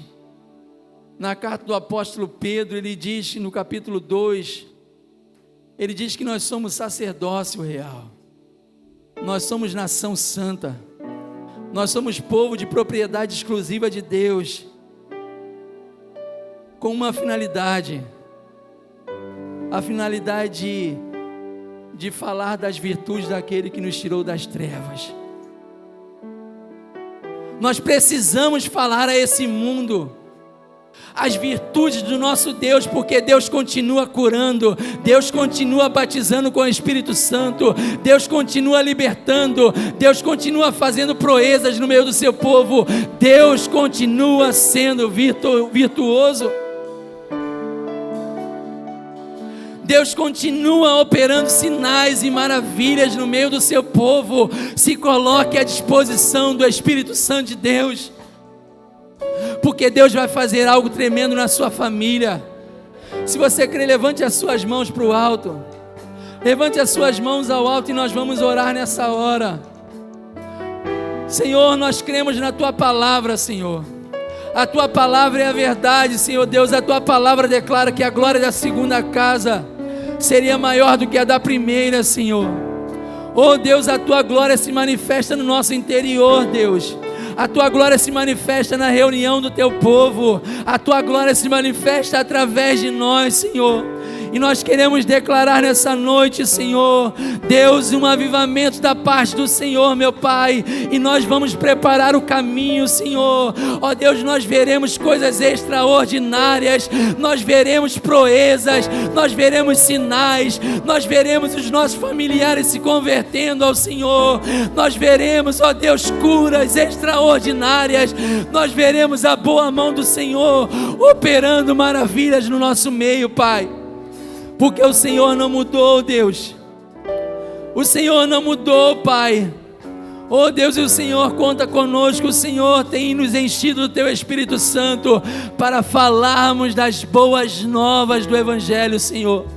na carta do apóstolo Pedro, ele diz no capítulo 2, ele diz que nós somos sacerdócio real, nós somos nação santa, nós somos povo de propriedade exclusiva de Deus, com uma finalidade, a finalidade de falar das virtudes daquele que nos tirou das trevas. Nós precisamos falar a esse mundo as virtudes do nosso Deus, porque Deus continua curando, Deus continua batizando com o Espírito Santo, Deus continua libertando, Deus continua fazendo proezas no meio do seu povo, Deus continua sendo virtuoso. Deus continua operando sinais e maravilhas no meio do seu povo. Se coloque à disposição do Espírito Santo de Deus, porque Deus vai fazer algo tremendo na sua família. Se você crê, levante as suas mãos para o alto, levante as suas mãos ao alto, e nós vamos orar nessa hora. Senhor, nós cremos na Tua palavra, Senhor. A Tua palavra é a verdade, Senhor Deus. A Tua palavra declara que a glória da segunda casa seria maior do que a da primeira, Senhor. Oh Deus, a Tua glória se manifesta no nosso interior, Deus. A Tua glória se manifesta na reunião do Teu povo. A Tua glória se manifesta através de nós, Senhor. E nós queremos declarar nessa noite, Senhor, Deus, um avivamento da parte do Senhor, meu Pai, e nós vamos preparar o caminho, Senhor. Ó Deus, nós veremos coisas extraordinárias, nós veremos proezas, nós veremos sinais, nós veremos os nossos familiares se convertendo ao Senhor, nós veremos, ó Deus, curas extraordinárias, nós veremos a boa mão do Senhor operando maravilhas no nosso meio, Pai. Porque o Senhor não mudou, Deus. O Senhor não mudou, Pai. Oh Deus, e o Senhor conta conosco. O Senhor tem nos enchido do Teu Espírito Santo para falarmos das boas novas do Evangelho, Senhor.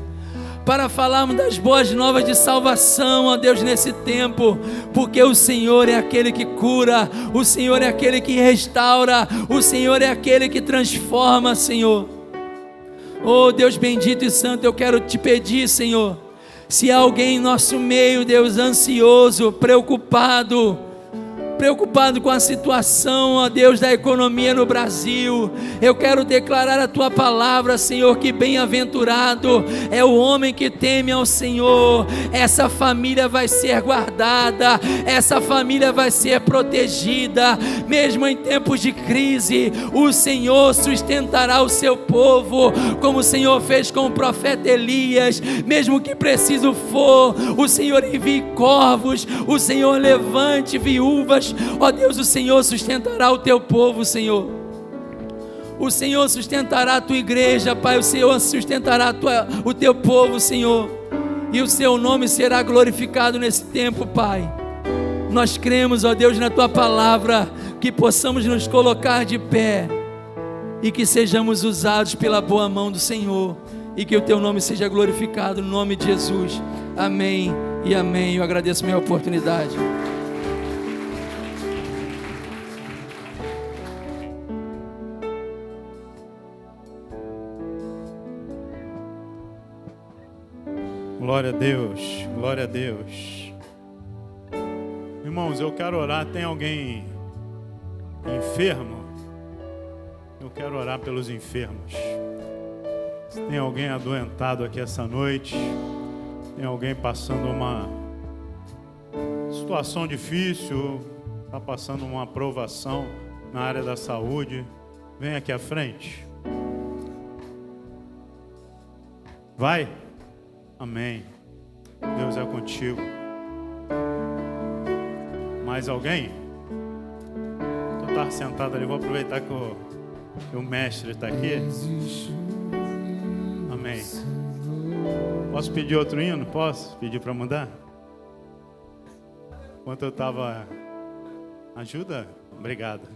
Para falarmos das boas novas de salvação, ó Deus, nesse tempo. Porque o Senhor é aquele que cura, o Senhor é aquele que restaura, o Senhor é aquele que transforma, Senhor. Oh Deus bendito e santo, eu quero te pedir, Senhor, se há alguém em nosso meio, Deus, ansioso, preocupado com a situação, ó Deus, da economia no Brasil, eu quero declarar a Tua palavra, Senhor, que bem-aventurado é o homem que teme ao Senhor. Essa família vai ser guardada, essa família vai ser protegida, mesmo em tempos de crise, o Senhor sustentará o seu povo, como o Senhor fez com o profeta Elias. Mesmo que preciso for, o Senhor envie corvos, o Senhor levante viúvas. Ó Deus, o Senhor sustentará o Teu povo, Senhor. O Senhor sustentará a Tua igreja, Pai. O Senhor sustentará o Teu povo, Senhor. E o Seu nome será glorificado nesse tempo, Pai. Nós cremos, ó Deus, na Tua palavra, que possamos nos colocar de pé e que sejamos usados pela boa mão do Senhor, e que o Teu nome seja glorificado no nome de Jesus. Amém e amém. Eu agradeço a minha oportunidade. Glória a Deus, glória a Deus. Irmãos, eu quero orar. Tem alguém enfermo? Eu quero orar pelos enfermos. Se tem alguém adoentado aqui essa noite, tem alguém passando uma situação difícil, está passando uma provação na área da saúde, vem aqui à frente. Vai? Amém. Deus é contigo. Mais alguém? Tu está sentado ali, vou aproveitar que o mestre está aqui. Amém. Posso pedir outro hino? Posso pedir para mudar? Enquanto eu estava... Ajuda? Obrigado.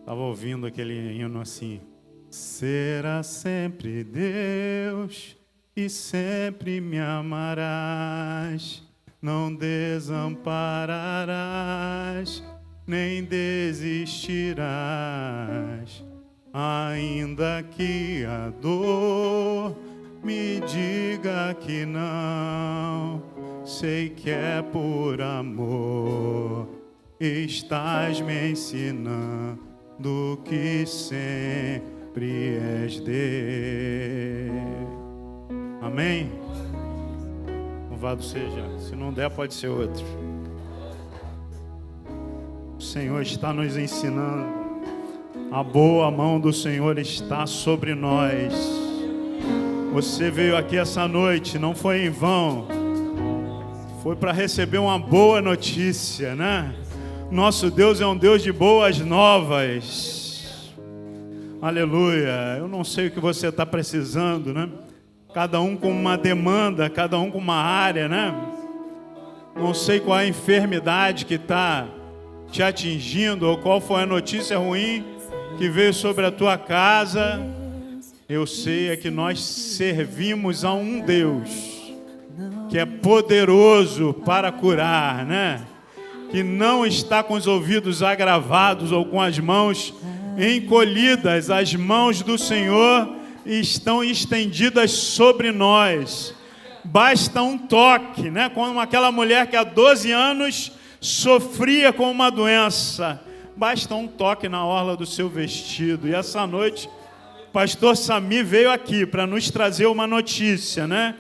Estava ouvindo aquele hino assim. Será sempre Deus e sempre me amarás, não desampararás, nem desistirás, ainda que a dor me diga que não, sei que é por amor, estás me ensinando que sempre és Deus. Amém? Louvado seja. Se não der, pode ser outro. O Senhor está nos ensinando. A boa mão do Senhor está sobre nós. Você veio aqui essa noite, não foi em vão. Foi para receber uma boa notícia, né? Nosso Deus é um Deus de boas novas. Aleluia. Eu não sei o que você está precisando, né? Cada um com uma demanda, cada um com uma área, né? Não sei qual é a enfermidade que está te atingindo, ou qual foi a notícia ruim que veio sobre a tua casa. Eu sei é que nós servimos a um Deus que é poderoso para curar, né? Que não está com os ouvidos agravados ou com as mãos encolhidas. As mãos do Senhor estão estendidas sobre nós. Basta um toque, né? Como aquela mulher que há 12 anos sofria com uma doença. Basta um toque na orla do seu vestido. E essa noite, o pastor Sami veio aqui para nos trazer uma notícia, né?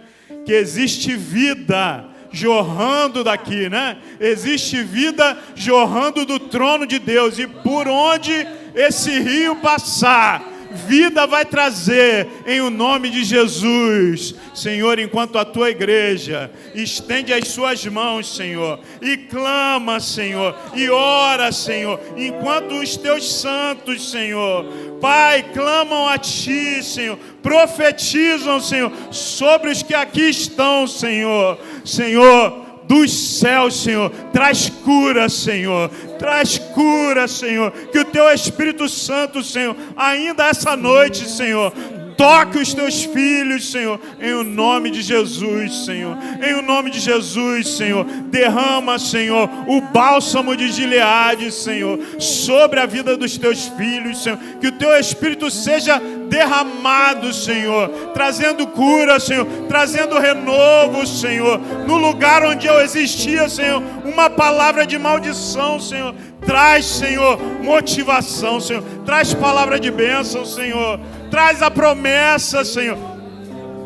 Que existe vida jorrando daqui, né? Existe vida jorrando do trono de Deus. E por onde esse rio passar, vida vai trazer em o nome de Jesus. Senhor, enquanto a tua igreja estende as suas mãos, Senhor, e clama, Senhor, e ora, Senhor, enquanto os teus santos, Senhor, Pai, clamam a ti, Senhor, profetizam, Senhor, sobre os que aqui estão, Senhor, Senhor, dos céus, Senhor, traz cura, Senhor, traz cura, Senhor, que o teu Espírito Santo, Senhor, ainda essa noite, Senhor, toque os teus filhos, Senhor, em o nome de Jesus, Senhor, em o nome de Jesus, Senhor, derrama, Senhor, o bálsamo de Gileade, Senhor, sobre a vida dos teus filhos, Senhor, que o teu Espírito seja derramado, Senhor, trazendo cura, Senhor, trazendo renovo, Senhor, no lugar onde eu existia, Senhor, uma palavra de maldição, Senhor, traz, Senhor, motivação, Senhor, traz palavra de bênção, Senhor, traz a promessa, Senhor,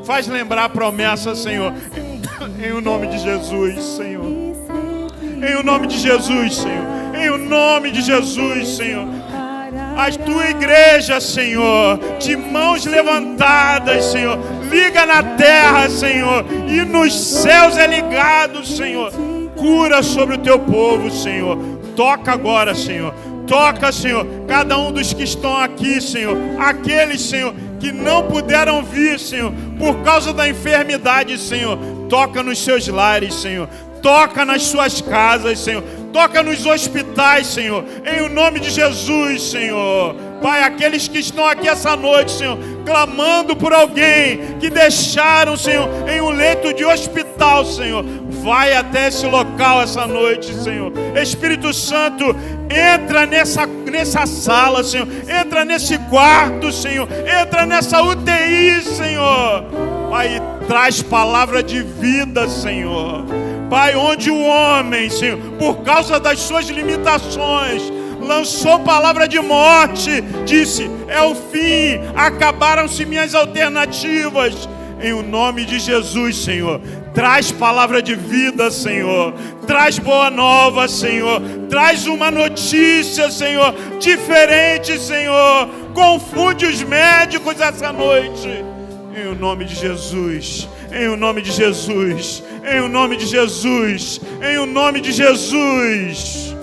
faz lembrar a promessa, Senhor, em o nome de Jesus, Senhor, em o nome de Jesus, Senhor, em o nome de Jesus, Senhor. A tua igreja, Senhor, de mãos levantadas, Senhor, liga na terra, Senhor, e nos céus é ligado, Senhor. Cura sobre o teu povo, Senhor. Toca agora, Senhor. Toca, Senhor, cada um dos que estão aqui, Senhor. Aqueles, Senhor, que não puderam vir, Senhor, por causa da enfermidade, Senhor. Toca nos seus lares, Senhor. Toca nas suas casas, Senhor. Toca nos hospitais, Senhor. Em o nome de Jesus, Senhor. Pai, aqueles que estão aqui essa noite, Senhor, clamando por alguém que deixaram, Senhor, em um leito de hospital, Senhor, vai até esse local essa noite, Senhor. Espírito Santo, entra nessa sala, Senhor. Entra nesse quarto, Senhor. Entra nessa UTI, Senhor. Pai, traz palavra de vida, Senhor. Pai, onde o homem, Senhor, por causa das suas limitações, lançou palavra de morte, disse: é o fim, acabaram-se minhas alternativas. Em o nome de Jesus, Senhor, traz palavra de vida, Senhor. Traz boa nova, Senhor. Traz uma notícia, Senhor, diferente, Senhor. Confunde os médicos essa noite. Em o nome de Jesus, em o nome de Jesus, em o nome de Jesus, em o nome de Jesus.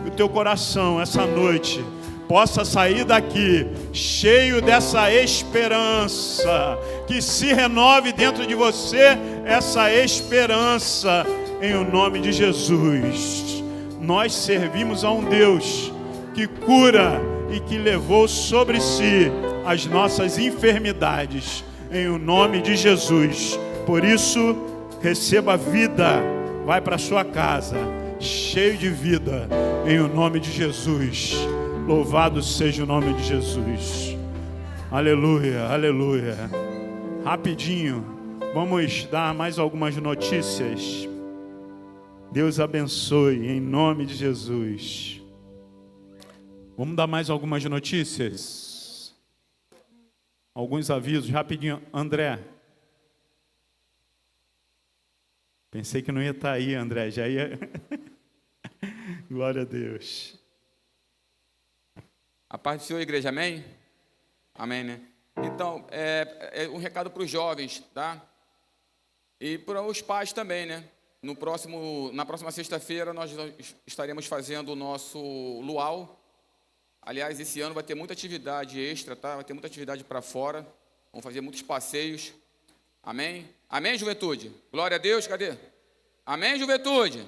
Que o teu coração essa noite possa sair daqui cheio dessa esperança, que se renove dentro de você essa esperança, em o nome de Jesus. Nós servimos a um Deus que cura e que levou sobre si as nossas enfermidades, em o nome de Jesus. Por isso, receba vida, vai para sua casa cheio de vida, em o nome de Jesus. Louvado seja o nome de Jesus. Aleluia, aleluia. Rapidinho, vamos dar mais algumas notícias. Deus abençoe, em nome de Jesus. Vamos dar mais algumas notícias. Alguns avisos, rapidinho. André. Pensei que não ia estar aí, André. Já ia. Glória a Deus. A paz do Senhor, igreja, amém? Amém, né? Então, é um recado para os jovens, tá? E para os pais também, né? Na próxima sexta-feira, nós estaremos fazendo o nosso luau. Aliás, esse ano vai ter muita atividade extra, tá? Vai ter muita atividade para fora. Vamos fazer muitos passeios. Amém? Amém, juventude? Glória a Deus, cadê? Amém, juventude?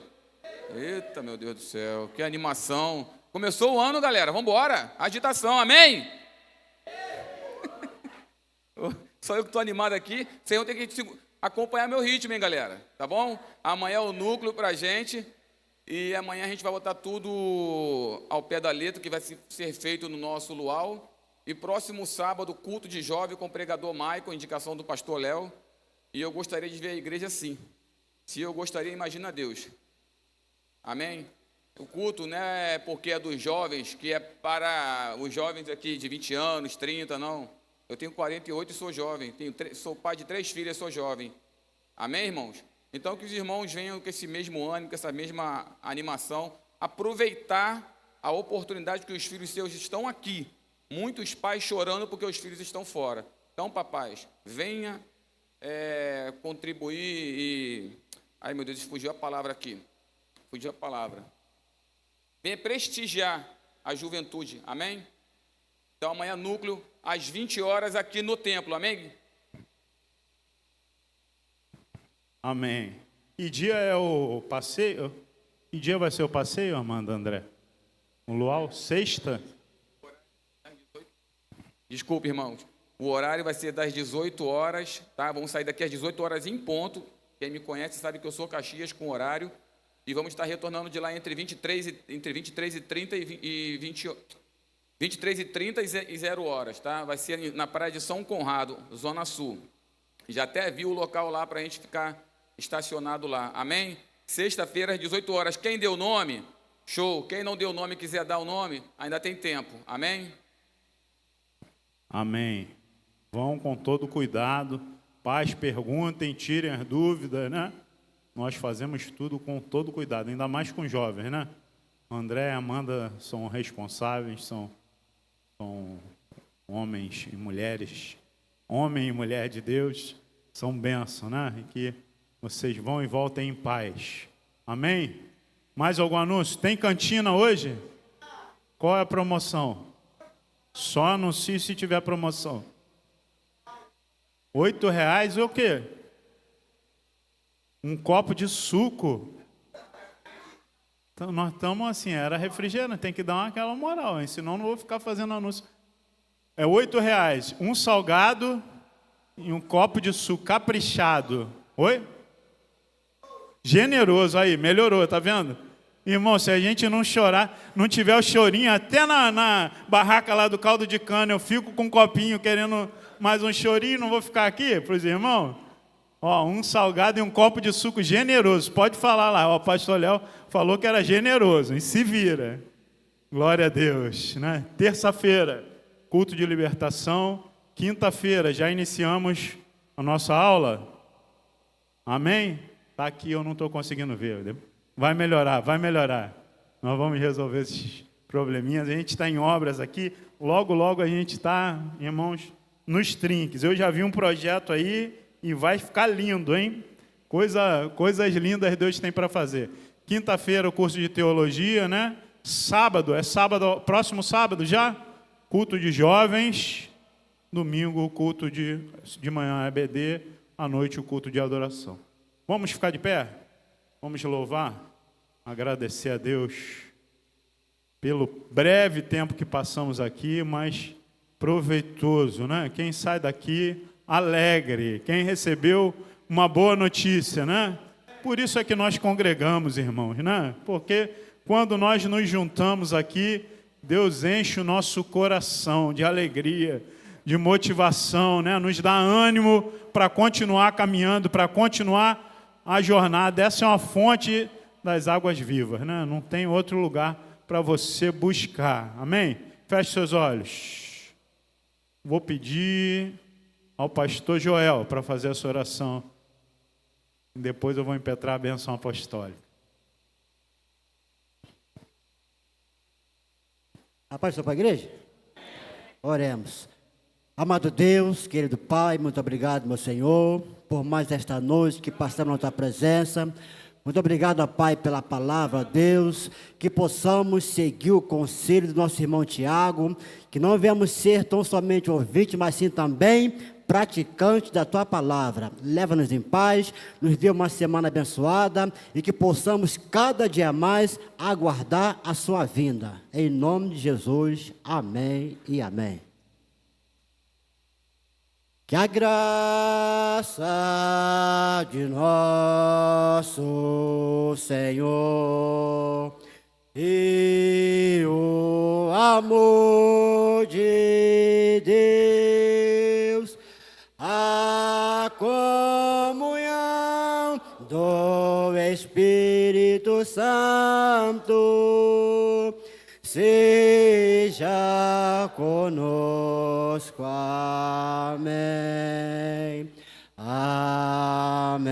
Eita, meu Deus do céu, que animação. Começou o ano, galera, vamos embora. Agitação, amém? Só eu que estou animado aqui. Vocês vão ter que acompanhar meu ritmo, hein, galera? Tá bom? Amanhã é o núcleo pra gente. E amanhã a gente vai botar tudo ao pé da letra, que vai ser feito no nosso luau. E próximo sábado, culto de jovem com o pregador Maicon, indicação do pastor Léo. E eu gostaria de ver a igreja assim. Se eu gostaria, imagina Deus. Amém? O culto, né, porque é dos jovens, que é para os jovens aqui de 20 anos, 30, não. Eu tenho 48 e sou jovem. Sou pai de 3 filhas e sou jovem. Amém, irmãos? Então, que os irmãos venham com esse mesmo ânimo, com essa mesma animação, aproveitar a oportunidade que os filhos seus estão aqui. Muitos pais chorando porque os filhos estão fora. Então, papais, venha contribuir e... Ai, meu Deus, fugiu a palavra aqui. Fugiu a palavra. Venha prestigiar a juventude, amém? Então, amanhã, núcleo, às 20 horas, aqui no templo, amém? Amém. Que dia é o passeio? Que dia vai ser o passeio, Amanda, André? O luau? Sexta? Desculpe, irmãos. O horário vai ser das 18 horas, tá? Vamos sair daqui às 18 horas em ponto. Quem me conhece sabe que eu sou Caxias com horário. E vamos estar retornando de lá entre 23 e 30 e 20... 23 e 30 e 0 horas, tá? Vai ser na praia de São Conrado, Zona Sul. Já até vi o local lá para a gente ficar estacionado lá, amém? Sexta-feira, às 18 horas. Quem deu nome? Show. Quem não deu nome e quiser dar o nome, ainda tem tempo, amém? Amém. Vão com todo cuidado. Pais, perguntem, tirem as dúvidas, né? Nós fazemos tudo com todo cuidado, ainda mais com jovens, né? André e Amanda são responsáveis, são homens e mulheres, homem e mulher de Deus, são bênçãos, né? E que vocês vão e voltem em paz. Amém? Mais algum anúncio? Tem cantina hoje? Qual é a promoção? Só anuncie se tiver promoção. R$8 o quê? Um copo de suco. Então, nós estamos assim, era refrigerante, tem que dar aquela moral, hein? Senão não vou ficar fazendo anúncio. É R$8, um salgado e um copo de suco caprichado. Oi? Generoso, aí, melhorou, tá vendo? Irmão, se a gente não chorar, não tiver o chorinho, até na barraca lá do caldo de cana, eu fico com um copinho querendo Mais um chorinho, não vou ficar aqui para os irmãos? Ó, um salgado e um copo de suco generoso. Pode falar lá, o pastor Léo falou que era generoso, e se vira. Glória a Deus, né? Terça-feira, culto de libertação. Quinta-feira, já iniciamos a nossa aula. Amém? Está aqui, eu não estou conseguindo ver. Vai melhorar, vai melhorar. Nós vamos resolver esses probleminhas. A gente está em obras aqui. Logo, logo a gente está, irmãos, nos trinques. Eu já vi um projeto aí e vai ficar lindo, hein? Coisas lindas Deus tem para fazer. Quinta-feira, o curso de teologia, né? Sábado, próximo sábado já? Culto de jovens. Domingo, o culto de manhã, EBD. À noite, o culto de adoração. Vamos ficar de pé? Vamos louvar? Agradecer a Deus pelo breve tempo que passamos aqui, mas proveitoso, né? Quem sai daqui alegre, quem recebeu uma boa notícia, né? Por isso é que nós congregamos, irmãos, né? Porque quando nós nos juntamos aqui, Deus enche o nosso coração de alegria, de motivação, né? Nos dá ânimo para continuar caminhando, para continuar a jornada. Essa é uma fonte das águas vivas, né? Não tem outro lugar para você buscar. Amém? Feche seus olhos. Vou pedir ao pastor Joel para fazer essa oração. Depois eu vou impetrar a bênção apostólica. A paz para a igreja? Oremos. Amado Deus, querido Pai, muito obrigado, meu Senhor, por mais esta noite que passamos na tua presença. Muito obrigado, Pai, pela palavra, Deus, que possamos seguir o conselho do nosso irmão Tiago, que não venhamos ser tão somente ouvintes, mas sim também praticantes da tua palavra. Leva-nos em paz, nos dê uma semana abençoada e que possamos cada dia mais aguardar a sua vinda. Em nome de Jesus, amém e amém. Que a graça de nosso Senhor e o amor de Deus, a comunhão do Espírito Santo, seja conosco. Amém. Amém.